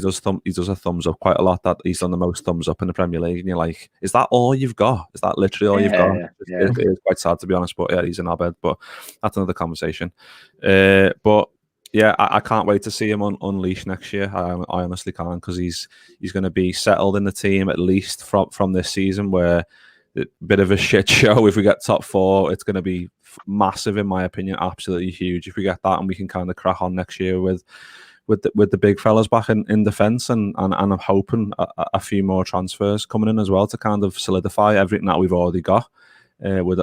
does a thumbs up quite a lot, that he's done the most thumbs up in the Premier League, and you're like, is that all you've got? Is that literally all you've got? Yeah. It is quite sad, to be honest, but yeah, he's an abed, but that's another conversation. But yeah, I can't wait to see him unleash next year. I honestly can't, because he's going to be settled in the team at least from this season, where a bit of a shit show. If we get top 4, it's going to be massive, in my opinion, absolutely huge if we get that, and we can kind of crack on next year with the big fellas back in defence, and I'm hoping a few more transfers coming in as well to kind of solidify everything that we've already got, with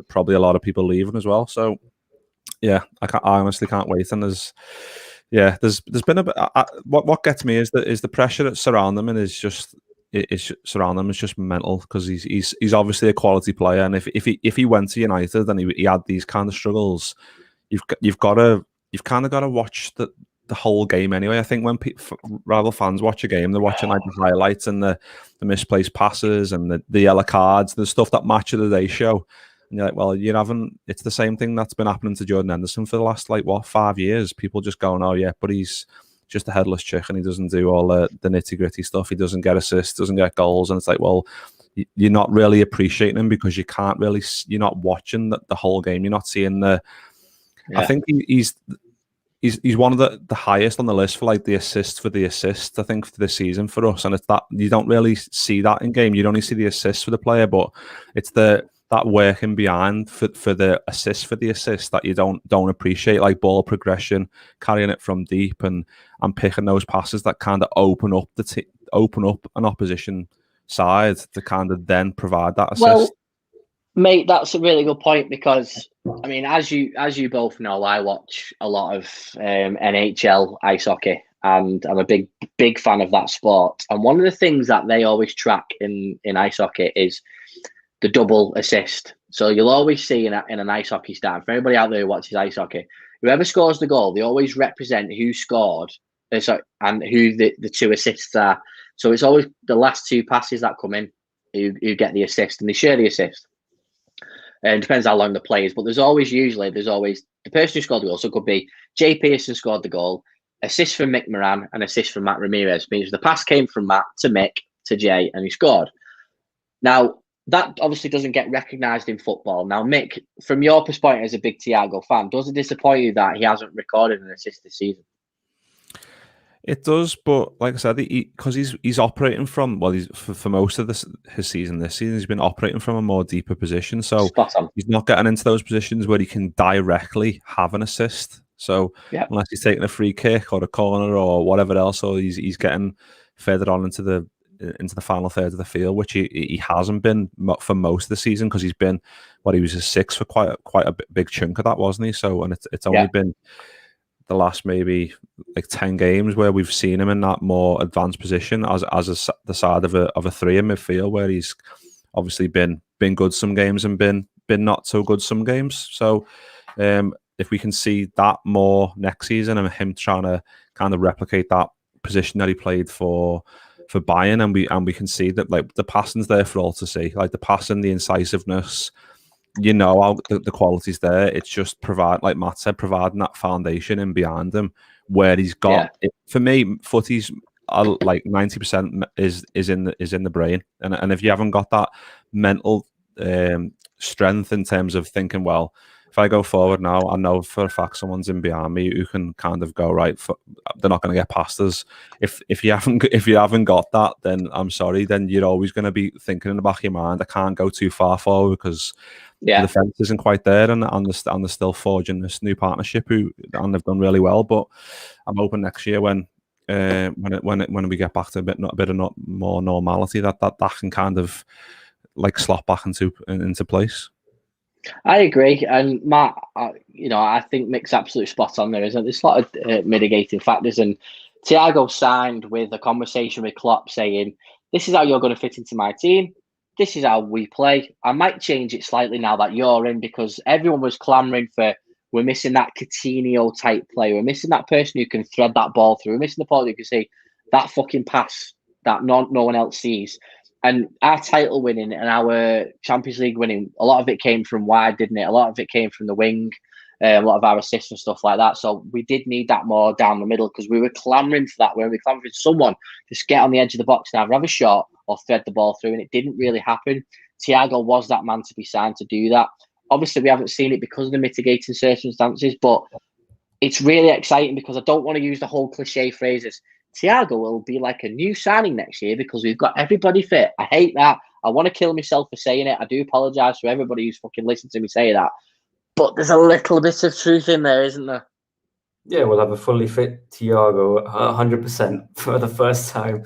probably a lot of people leaving as well. So yeah, I honestly can't wait. And there's been a bit. What gets me is the pressure that surrounds him, and is just mental, because he's obviously a quality player, and if he went to United and he had these kind of struggles, you've kind of got to watch the whole game anyway. I think when rival fans watch a game, they're watching like the highlights and the misplaced passes and the yellow cards, the stuff that Match of the Day show. And you're like, well, it's the same thing that's been happening to Jordan Henderson for the last 5 years. People just going, oh yeah, but he's just a headless chicken. He doesn't do all the nitty gritty stuff. He doesn't get assists, doesn't get goals. And it's like, well, you're not really appreciating him because you're not watching the whole game. You're not seeing I think he's one of the highest on the list for like the assists for the assist, I think, for this season for us. And it's that you don't really see that in game. You only see the assists for the player, but it's that working behind for the assist for the assist that you don't appreciate, like ball progression, carrying it from deep, and picking those passes that kind of open up an opposition side to kind of then provide that assist. Well, mate, that's a really good point, because I mean, as you both know, I watch a lot of NHL ice hockey, and I'm a big fan of that sport. And one of the things that they always track in ice hockey is the double assist. So you'll always see in an ice hockey stand, for everybody out there who watches ice hockey, whoever scores the goal, they always represent who scored and who the two assists are. So it's always the last 2 passes that come in who get the assist, and they share the assist. And it depends how long the play is, but there's always the person who scored the goal. So it could be Jay Pearson scored the goal, assist from Mick Moran, and assist from Matt Ramirez. Means the pass came from Matt to Mick to Jay, and he scored. Now, that obviously doesn't get recognised in football. Now, Mick, from your perspective as a big Thiago fan, does it disappoint you that he hasn't recorded an assist this season? It does, but like I said, because he's operating from, well, for most of his season this season, he's been operating from a more deeper position. So he's not getting into those positions where he can directly have an assist. So unless he's taking a free kick or a corner or whatever else, or he's getting further on into the final third of the field, which he hasn't been for most of the season, because he's been, he was a 6 for quite a big chunk of that, wasn't he? So, and it's only been the last maybe like 10 games where we've seen him in that more advanced position as the side of a 3 in midfield, where he's obviously been good some games and been not so good some games. So if we can see that more next season, and him trying to kind of replicate that position that he played for Bayern, and we can see that like the passing's there for all to see, like the passing, the incisiveness, you know how the quality's there. It's just like Matt said, providing that foundation in behind him where he's got. For me, footy's like 90% is in the brain, and if you haven't got that mental strength in terms of thinking, well, if I go forward now, I know for a fact someone's in behind me who can kind of go right. They're not going to get past us. If you haven't got that, then I'm sorry. Then you're always going to be thinking in the back of your mind, I can't go too far forward because the defense isn't quite there, and they're still forging this new partnership. And they've done really well. But I'm hoping next year when we get back to a bit of more normality, that can kind of like slot back into place. I agree, and Matt, I think Mick's absolutely spot on there, isn't it? There's a lot of mitigating factors, and Thiago signed with a conversation with Klopp saying, "This is how you're going to fit into my team. This is how we play. I might change it slightly now that you're in," because everyone was clamouring for, we're missing that Coutinho type player, we're missing that person who can thread that ball through, we're missing the player who can see that fucking pass that no one else sees. And our title winning and our Champions League winning, a lot of it came from wide, didn't it? A lot of it came from the wing, a lot of our assists and stuff like that. So we did need that more down the middle because we were clamouring for that. We were clamouring for someone just get on the edge of the box and either have a shot or thread the ball through, and it didn't really happen. Thiago was that man to be signed to do that. Obviously, we haven't seen it because of the mitigating circumstances, but it's really exciting because I don't want to use the whole cliche phrases. Thiago will be like a new signing next year because we've got everybody fit. I hate that. I want to kill myself for saying it. I do apologise for everybody who's fucking listened to me say that. But there's a little bit of truth in there, isn't there? Yeah, we'll have a fully fit Thiago 100% for the first time.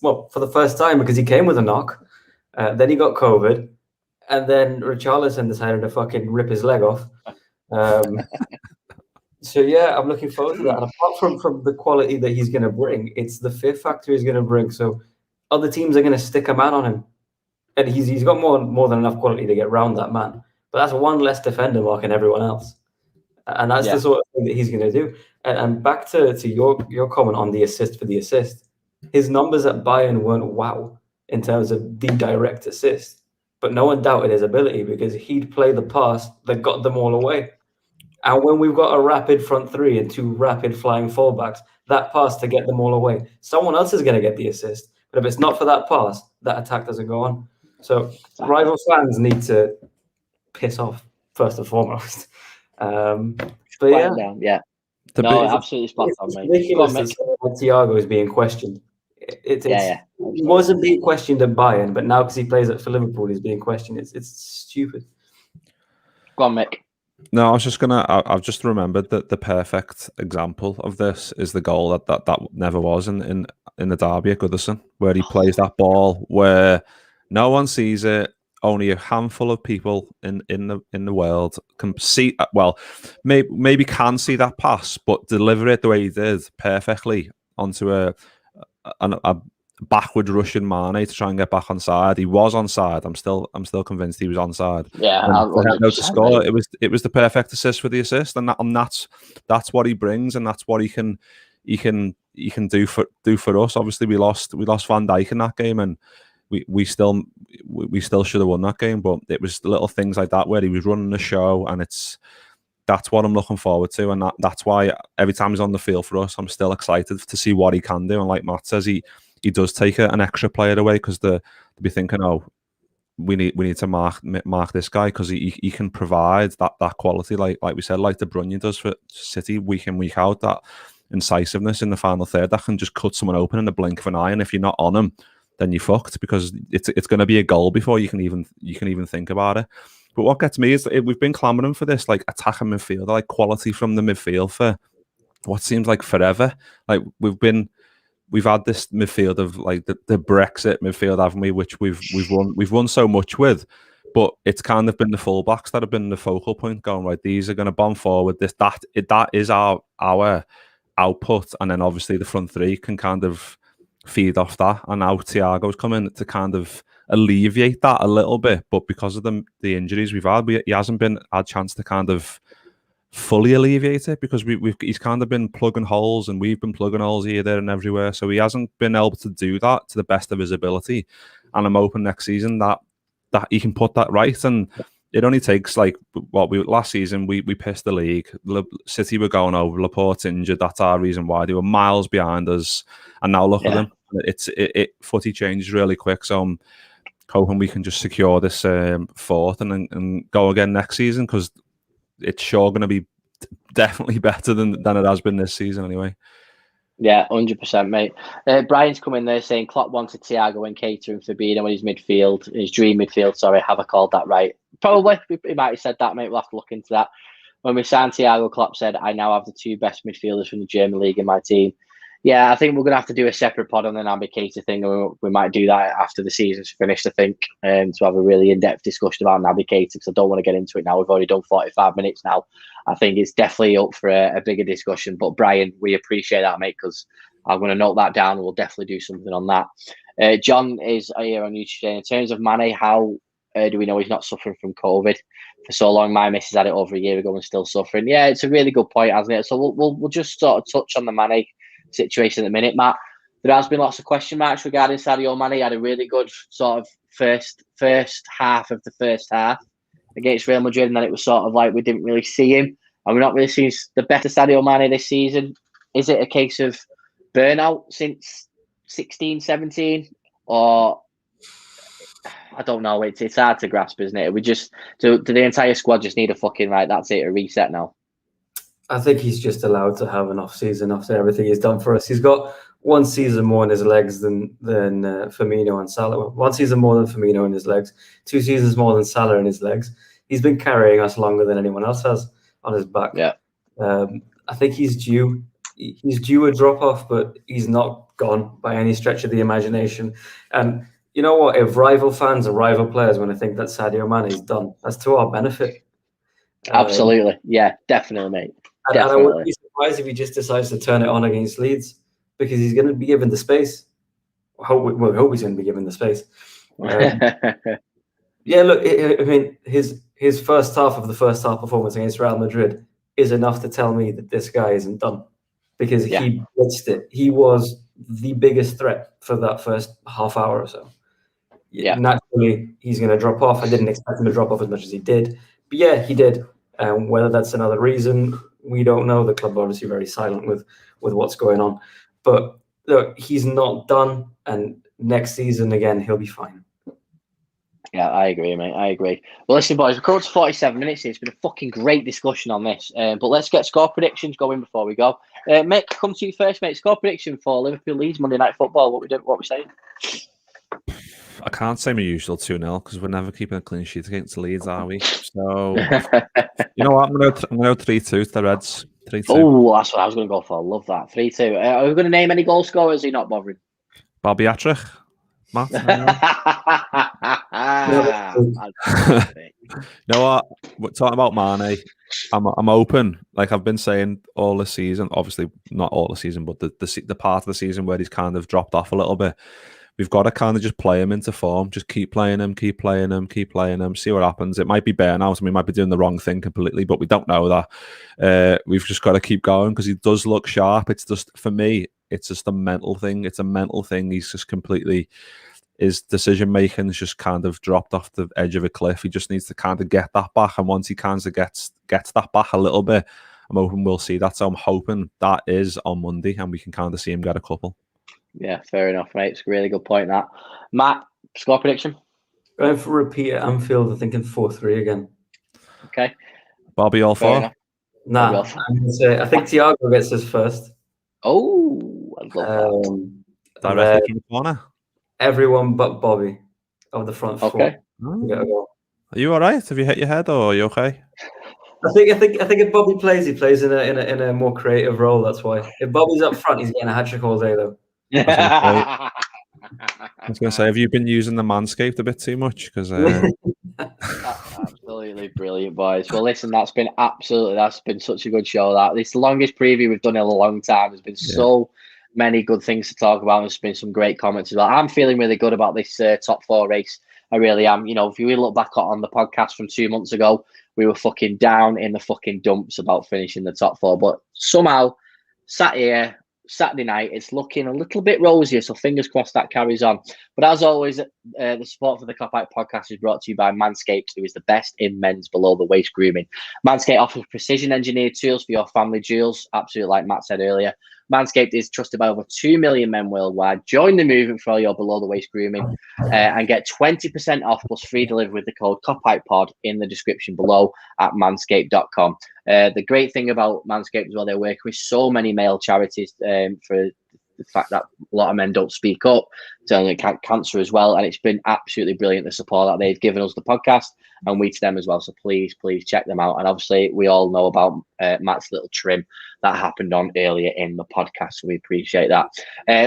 Well, for the first time because he came with a knock. Then he got COVID. And then Richarlison decided to fucking rip his leg off. So, yeah, I'm looking forward to that. And apart from the quality that he's going to bring, it's the fear factor he's going to bring. So other teams are going to stick a man on him. And he's got more than enough quality to get round that man. But that's one less defender marking everyone else. And that's the sort of thing that he's going to do. And back to your comment on the assist for the assist. His numbers at Bayern weren't wow in terms of the direct assist. But no one doubted his ability because he'd play the pass that got them all away. And when we've got a rapid front three and two rapid flying fullbacks, that pass to get them all away, someone else is going to get the assist. But if it's not for that pass, that attack doesn't go on. So rival fans need to piss off first and foremost. Absolutely spot on, mate. It's ridiculous that Thiago is being questioned. He wasn't being questioned at Bayern, but now because he plays for Liverpool, he's being questioned. It's stupid. Go on, Mick. No, I've just remembered that the perfect example of this is the goal that never was in the derby at Goodison, where he plays that ball where no one sees it. Only a handful of people in the world can see. Well, maybe can see that pass, but deliver it the way he did perfectly onto a backward rushing Mane to try and get back onside. He was onside. I'm still convinced he was onside. Yeah, to score. It was the perfect assist for the assist, and that's what he brings, and that's what he can do for us. Obviously, we lost Van Dijk in that game, and we still should have won that game. But it was the little things like that where he was running the show, and that's what I'm looking forward to, and that's why every time he's on the field for us, I'm still excited to see what he can do. And like Matt says, he does take an extra player away because they'll be thinking, oh, we need to mark this guy because he can provide that quality, like we said, like De Bruyne does for City week in week out, that incisiveness in the final third that can just cut someone open in the blink of an eye. And if you're not on him, then you're fucked because it's going to be a goal before you can even think about it. But what gets me is we've been clamouring for this like attacking midfield, like quality from the midfield for what seems like forever. Like we've had this midfield of like the Brexit midfield, haven't we? Which we've won so much with, but it's kind of been the fullbacks that have been the focal point. Going right, these are going to bomb forward. That is our output, and then obviously the front three can kind of feed off that. And now Thiago's coming to kind of alleviate that a little bit, but because of the injuries we've had, he hasn't had a chance to kind of fully alleviate it because he's kind of been plugging holes, and we've been plugging holes here, there, and everywhere. So he hasn't been able to do that to the best of his ability. And I'm hoping next season that he can put that right. And it only takes like last season we pissed the league. City were going over. Laporte's injured. That's our reason why they were miles behind us. And now look at them. Footy changes really quick. So I'm hoping we can just secure this fourth and go again next season, because it's sure going to be definitely better than it has been this season anyway. Yeah, 100%, mate. Brian's come in there saying Klopp wanted Thiago and catering for Fabinho in his dream midfield. Sorry, have I called that right? Probably. He might have said that, mate. We'll have to look into that. When we signed Thiago, Klopp said, I now have the two best midfielders from the German league in my team. Yeah, I think we're going to have to do a separate pod on the Naby Keita thing. And we might do that after the season's finished, I think, to have a really in-depth discussion about Naby Keita, because I don't want to get into it now. We've already done 45 minutes now. I think it's definitely up for a bigger discussion. But, Brian, we appreciate that, mate, because I'm going to note that down and we'll definitely do something on that. John is here on YouTube saying, in terms of Mane, how do we know he's not suffering from COVID for so long? My missus had it over a year ago and still suffering. Yeah, it's a really good point, hasn't it? So we'll just sort of touch on the Mane situation at the minute, Matt. There has been lots of question marks regarding Sadio Mane. He had a really good sort of first half of the first half against Real Madrid, and then it was sort of like we didn't really see him, and we're not really seeing the better Sadio Mane this season. Is it a case of burnout since 16-17, or I don't know? It's hard to grasp, isn't it? We just do the entire squad just need a fucking that's it, a reset now? I think he's just allowed to have an off season after everything he's done for us. He's got one season more in his legs than Firmino and Salah. One season more than Firmino in his legs. 2 seasons more than Salah in his legs. He's been carrying us longer than anyone else has on his back. Yeah. I think he's due a drop off, but he's not gone by any stretch of the imagination. And you know what? If rival fans or rival players want to think that Sadio Mane is done, that's to our benefit. Absolutely. Yeah, definitely, mate. And I wouldn't be surprised if he just decides to turn it on against Leeds, because he's going to be given the space. We hope he's going to be given the space. Yeah, look, I mean, his first half of the first half performance against Real Madrid is enough to tell me that this guy isn't done, because he blitzed it. He was the biggest threat for that first half hour or so. Yeah. Naturally, he's going to drop off. I didn't expect him to drop off as much as he did. But yeah, he did. Whether that's another reason, we don't know. The club are obviously very silent with what's going on. But look, he's not done. And next season, again, he'll be fine. Yeah, I agree, mate. I agree. Well, listen, boys, we're close to 47 minutes here. It's been a fucking great discussion on this. But let's get score predictions going before we go. Mick, come to you first, mate. Score prediction for Liverpool Leeds Monday Night Football. What we saying? I can't say my usual 2-0 because we're never keeping a clean sheet against the Leeds, are we? So, you know what? I'm going to go 3-2 to the Reds. 3-2. Oh, that's what I was going to go for. I love that. 3-2. Are we going to name any goal scorers? Are you not bothering? Bobby Attrich. Matt? You know what? We're talking about Mane. I'm open. Like I've been saying all the season. Obviously, not all the season, but the part of the season where he's kind of dropped off a little bit. We've got to kind of just play him into form. Just keep playing him, see what happens. It might be burnout and we might be doing the wrong thing completely, but we don't know that. We've just got to keep going because he does look sharp. It's just, for me, it's just a mental thing. It's a mental thing. He's just completely, his decision-making has just kind of dropped off the edge of a cliff. He just needs to kind of get that back. And once he kind of gets that back a little bit, I'm hoping we'll see that. So I'm hoping that is on Monday and we can kind of see him get a couple. Yeah, fair enough, mate. It's a really good point, that. Matt, score prediction? Going for a repeat at Anfield, I'm thinking 4-3 again. Okay. Bobby, all four? Nah, I'm going to say, I think Thiago gets his first. Oh, I love that. Directly from the corner? Everyone but Bobby of the front four. Okay. Oh. Are you all right? Have you hit your head or are you okay? I think if Bobby plays, he plays in a more creative role. That's why. If Bobby's up front, he's getting a hat trick all day, though. I was going to say, have you been using the Manscaped a bit too much? Because absolutely brilliant, boys. Well, listen, that's been such a good show. This the longest preview we've done in a long time. There's been so many good things to talk about. There's been some great comments as well. I'm feeling really good about this top four race. I really am. You know, if you look back on the podcast from 2 months ago, we were fucking down in the fucking dumps about finishing the top four. But somehow, sat here, Saturday night. It's looking a little bit rosier, so fingers crossed that carries on. But as always, the support for the Cop Out podcast is brought to you by Manscaped, who is the best in men's below the waist grooming. Manscaped offers precision engineered tools for your family jewels, absolutely like Matt said earlier. Manscaped is trusted by over 2 million men worldwide. Join the movement for all your below the waist grooming and get 20% off plus free delivery with the code COPOUTPOD in the description below at manscaped.com. The great thing about Manscaped as well, they work with so many male charities for the fact that a lot of men don't speak up, telling cancer as well. And it's been absolutely brilliant, the support that they've given us, the podcast, and we to them as well. So please check them out. And obviously, we all know about Matt's little trim that happened on earlier in the podcast. So we appreciate that.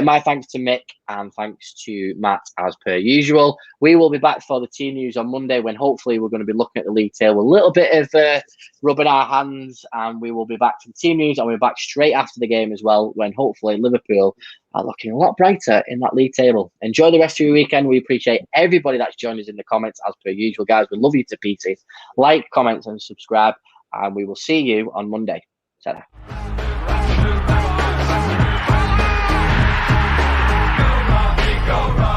My thanks to Mick and thanks to Matt as per usual. We will be back for the team news on Monday when hopefully we're going to be looking at the league table, a little bit of rubbing our hands, and we will be back for the team news, and we're back straight after the game as well when hopefully Liverpool are looking a lot brighter in that league table. Enjoy the rest of your weekend. We appreciate everybody that's joined us in the comments as per usual, guys. We love you to pieces. Like, comment and subscribe, and we will see you on Monday. Ta-da.